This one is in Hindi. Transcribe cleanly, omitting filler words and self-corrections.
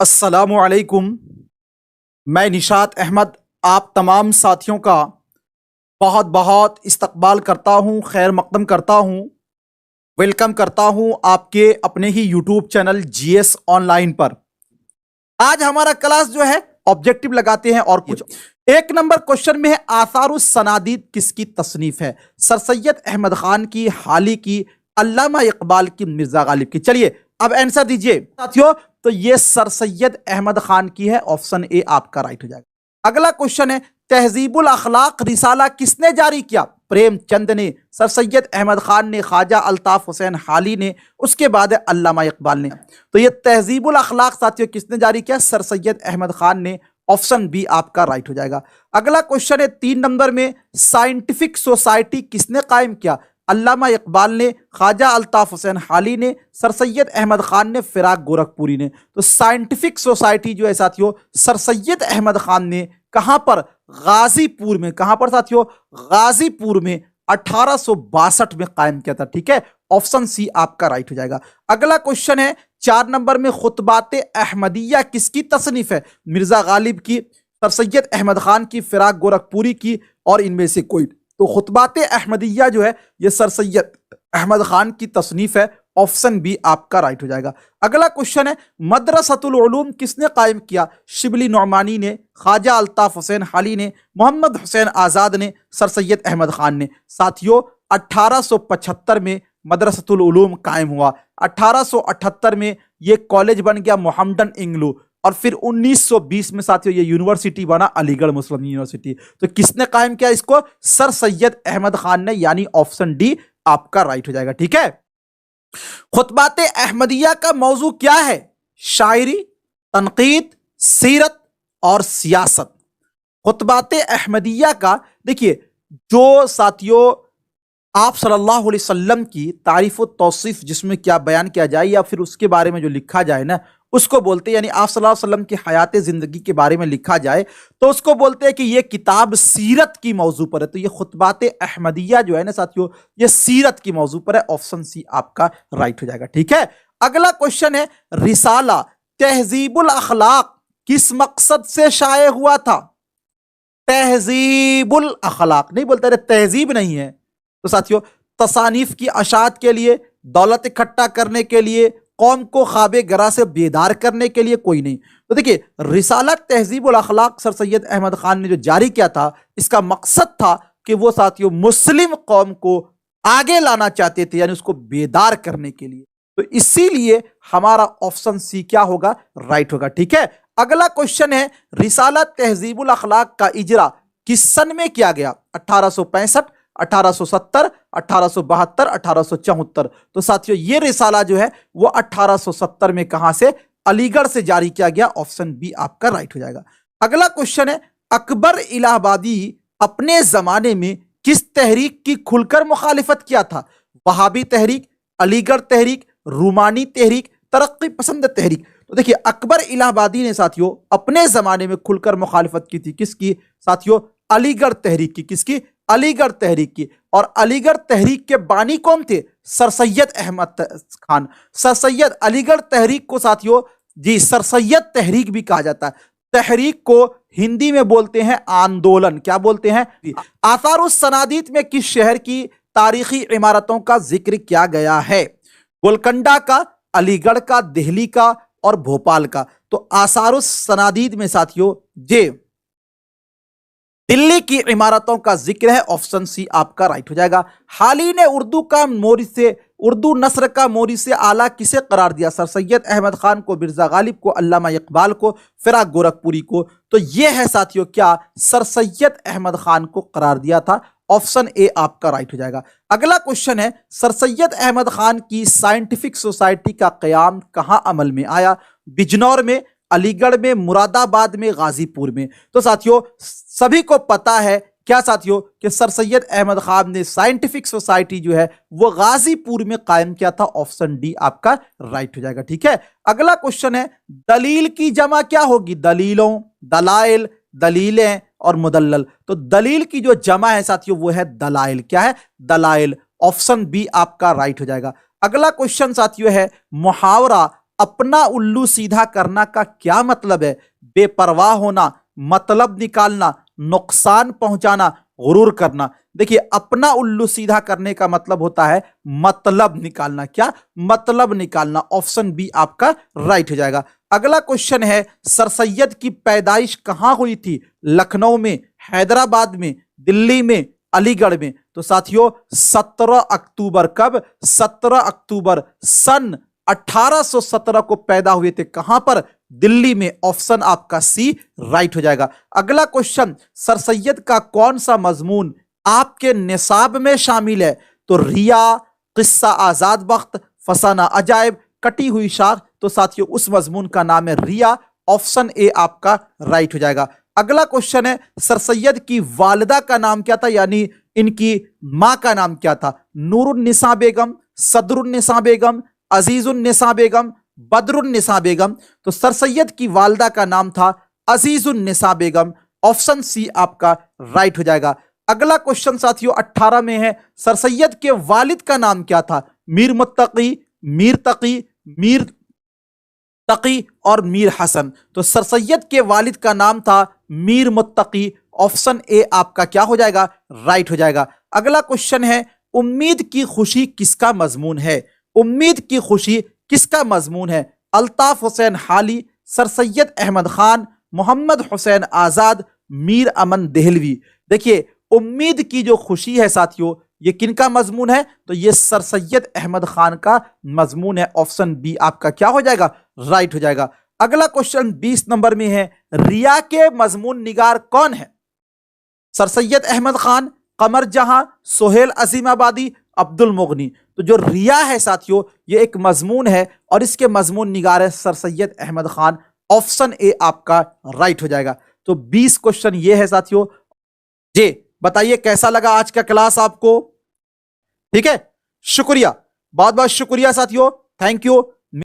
अस्सलामुअलैकुम। मैं निशात अहमद आप तमाम साथियों का बहुत बहुत इस्तकबाल करता हूँ, खैर मकदम करता हूँ, वेलकम करता हूँ आपके अपने ही यूट्यूब चैनल जीएस ऑनलाइन पर। आज हमारा क्लास जो है ऑब्जेक्टिव लगाते हैं और कुछ एक नंबर क्वेश्चन में है आसारुस सनादीद किसकी तसनीफ है? सर सैयद अहमद खान की, हाली की, अल्लामा इकबाल की, मिर्जा गालिब की। चलिए अब आंसर दीजिए साथियों। तो ये सर सैयद अहमद खान की है, ऑप्शन ए आपका राइट हो जाएगा। अगला क्वेश्चन है तहजीबुल अखलाक रिसाला किसने जारी किया? प्रेमचंद ने, सर सैयद अहमद खान ने, ख्वाजा अल्ताफ हुसैन हाली ने, उसके बाद अल्लामा इकबाल ने। तो ये तहजीबुल अखलाक साथियों किसने जारी किया? सर सैयद अहमद खान ने, ऑप्शन बी आपका राइट हो जाएगा। अगला क्वेश्चन है 3 नंबर में साइंटिफिक सोसाइटी किसने कायम किया? अल्लामा इकबाल ने, ख्वाजा अल्ताफ हुसैन हाली ने, सर सैयद अहमद खान ने, फिराक गोरखपुरी ने। तो साइंटिफिक सोसाइटी जो है साथियों सर सैयद अहमद खान ने कहां पर? गाजीपुर में। कहां पर साथियों? गाजीपुर में 1862 में कायम किया था। ठीक है, ऑप्शन सी आपका राइट हो जाएगा। अगला क्वेश्चन है 4 नंबर में खुतबात अहमदिया किसकी तसनीफ है? मिर्जा गालिब की, सर सैयद अहमद खान की, फिराक गोरखपुरी की, और इनमें से कोई। तो खुतबात अहमदिया जो है ये सर सैयद अहमद खान की तसनीफ है, ऑप्शन बी आपका राइट हो जाएगा। अगला क्वेश्चन है मदरसतुल उलूम किसने कायम किया? शिबली नौमानी ने, ख्वाजा अल्ताफ हुसैन हाली ने, मोहम्मद हुसैन आज़ाद ने, सर सैयद अहमद खान ने। साथियों 1875 में मदरसतुल उलूम कायम हुआ। 1878 में ये कॉलेज बन गया मोहम्मदन इंग्लू, और फिर 1920 में साथियों ये यूनिवर्सिटी बना अलीगढ़ मुस्लिम यूनिवर्सिटी। तो किसने कायम किया इसको? सर सैयद अहमद खान ने, यानी ऑप्शन डी आपका राइट हो जाएगा। ठीक है, खुतबात अहमदिया का मौजू क्या है? शायरी, तनकीद, सीरत और सियासत। खुतबात अहमदिया का देखिए, जो साथियों आप सल्लल्लाहु अलैहि वसल्लम की तारीफ व तौसीफ जिसमें क्या बयान किया जाए या फिर उसके बारे में जो लिखा जाए ना, उसको बोलते हैं, यानी आप सल्लल्लाहु अलैहि वसल्लम की हयात ज़िंदगी के बारे में लिखा जाए तो उसको बोलते हैं कि ये किताब सीरत की मौजू पर है। तो ये खुतबात अहमदिया जो है ना साथियों ये सीरत की मौजू पर है, ऑप्शन सी आपका राइट हो जाएगा। ठीक है, अगला क्वेश्चन है रिसाला तहजीबुल अखलाक किस मकसद से शाये हुआ था? तहजीबुल अखलाक नहीं बोलते, तहजीब नहीं है। तो साथियों तसानीफ की अशात के लिए, दौलत इकट्ठा करने के लिए, कौम को ख्वाबे गरा से बेदार करने के लिए, कोई नहीं। तो देखिए रिसालत तहजीबुल अखलाक सर सैयद अहमद खान ने जो जारी किया था, इसका मकसद था कि वो साथियों मुस्लिम कौम को आगे लाना चाहते थे, यानी उसको बेदार करने के लिए। तो इसीलिए हमारा ऑप्शन सी क्या होगा? राइट होगा। ठीक है, अगला क्वेश्चन है रिसालत तहजीबुल अखलाक का इजरा किस सन में किया गया? 1865, 1870, 1872, 1874। तो साथियों ये रिसाला जो है वो 1870 में कहां से? अलीगढ़ से जारी किया गया, ऑप्शन बी आपका राइट हो जाएगा। अगला क्वेश्चन है अकबर इलाहाबादी अपने जमाने में किस तहरीक की खुलकर मुखालिफत किया था? वहाबी तहरीक, अलीगढ़ तहरीक, रूमानी तहरीक, तरक्की पसंद तहरीक। तो देखिए अकबर इलाहाबादी ने साथियों अपने जमाने में खुलकर मुखालिफत की थी, किसकी साथियों? अलीगढ़ तहरीक की। किसकी? अलीगढ़ तहरीक की। और अलीगढ़ तहरीक के बानी कौन थे? सर सैयद अहमद खान। सर सैयद अलीगढ़ तहरीक को साथियों जी सर सैयद तहरीक भी कहा जाता है। तहरीक को हिंदी में बोलते हैं आंदोलन। क्या बोलते हैं? आसारुस सनादीद में किस शहर की तारीखी इमारतों का जिक्र किया गया है? गोलकंडा का, अलीगढ़ का, दिल्ली का और भोपाल का। तो आसारुस सनादीद में साथियों जे दिल्ली की इमारतों का जिक्र है, ऑप्शन सी आपका राइट हो जाएगा। हाली ने उर्दू नस्र का मोरी से आला किसे करार दिया? सर सैयद अहमद खान को, मिर्जा गालिब को, अल्लामा इकबाल को, फिराक गोरखपुरी को। तो यह है साथियों क्या? सर सैयद अहमद खान को करार दिया था, ऑप्शन ए आपका राइट हो जाएगा। अगला क्वेश्चन है सर सैयद अहमद खान की साइंटिफिक सोसाइटी का कयाम कहां अमल में आया? बिजनौर में, अलीगढ़ में, मुरादाबाद में, गाजीपुर में। तो साथियों सभी को पता है क्या साथियों कि सर सैयद अहमद खान ने साइंटिफिक सोसाइटी जो है वो गाजीपुर में कायम किया था, ऑप्शन डी आपका राइट हो जाएगा। ठीक है, अगला क्वेश्चन है दलील की जमा क्या होगी? दलीलों, दलाइल, दलीलें और मुदल्लल। तो दलील की जो जमा है साथियों वो है दलाइल। क्या है? दलाइल, ऑप्शन बी आपका राइट हो जाएगा। अगला क्वेश्चन साथियों है मुहावरा अपना उल्लू सीधा करना का क्या मतलब है? बेपरवाह होना, मतलब निकालना, नुकसान पहुंचाना, गुरूर करना। देखिए, अपना उल्लू सीधा करने का मतलब होता है मतलब निकालना। क्या? मतलब निकालना। ऑप्शन बी आपका राइट हो जाएगा। अगला क्वेश्चन है, सर सैयद की पैदाइश कहां हुई थी? लखनऊ में, हैदराबाद में, दिल्ली में, अलीगढ़ में। तो साथियों 17 अक्टूबर, कब? 17 अक्टूबर सन 1817 को पैदा हुए थे। कहां पर? दिल्ली में। ऑप्शन आपका सी राइट हो जाएगा। अगला क्वेश्चन, सर सैयद का कौन सा मजमून आपके निसाब में शामिल है? तो रिया, किस्सा आजाद वक्त, फसाना अजायब, कटी हुई शाख। तो साथियों उस मजमून का नाम है रिया। ऑप्शन ए आपका राइट हो जाएगा। अगला क्वेश्चन है, सर सैयद की वालिदा का नाम क्या था, यानी इनकी मां का नाम क्या था? नूरुन्निसा बेगम, सदरुन्निसा बेगम, अजीजुन्निसा बेगम, बदरुन्निसा बेगम। तो सर सैयद की वालिदा का नाम था अजीजुन्निसा बेगम। ऑप्शन सी आपका राइट हो जाएगा। अगला क्वेश्चन साथियों 18 में है, सर सैयद के वालिद का नाम क्या था? मीर मुत्तकी, मीर तकी, मीर तकी और मीर हसन। तो सर सैयद के वालिद का नाम था मीर मुत्तकी। ऑप्शन ए आपका क्या हो जाएगा? राइट हो जाएगा। अगला क्वेश्चन है, उम्मीद की खुशी किसका मजमून है? उम्मीद की खुशी किसका मजमून है? अल्ताफ हुसैन हाली, सर सैयद अहमद खान, मोहम्मद हुसैन आजाद, मीर अमन देहलवी। देखिए, उम्मीद की जो खुशी है साथियों, ये किनका मजमून है? तो ये सर सैयद अहमद खान का मजमून है। ऑप्शन बी आपका क्या हो जाएगा? राइट हो जाएगा। अगला क्वेश्चन 20 नंबर में है, रिया के मजमून निगार कौन है? सर सैयद अहमद खान, कमर जहां, सोहेल अजीमाबादी, अब्दुल मुगनी। तो जो रिया है साथियों, ये एक मजमून है और इसके मजमून निगार है Sir Syed Ahmad Khan. Option A आपका राइट हो जाएगा। तो 20 क्वेश्चन ये है साथियों। जी बताइए कैसा लगा आज का क्लास आपको? ठीक है, शुक्रिया, बहुत बहुत शुक्रिया साथियों, थैंक यू।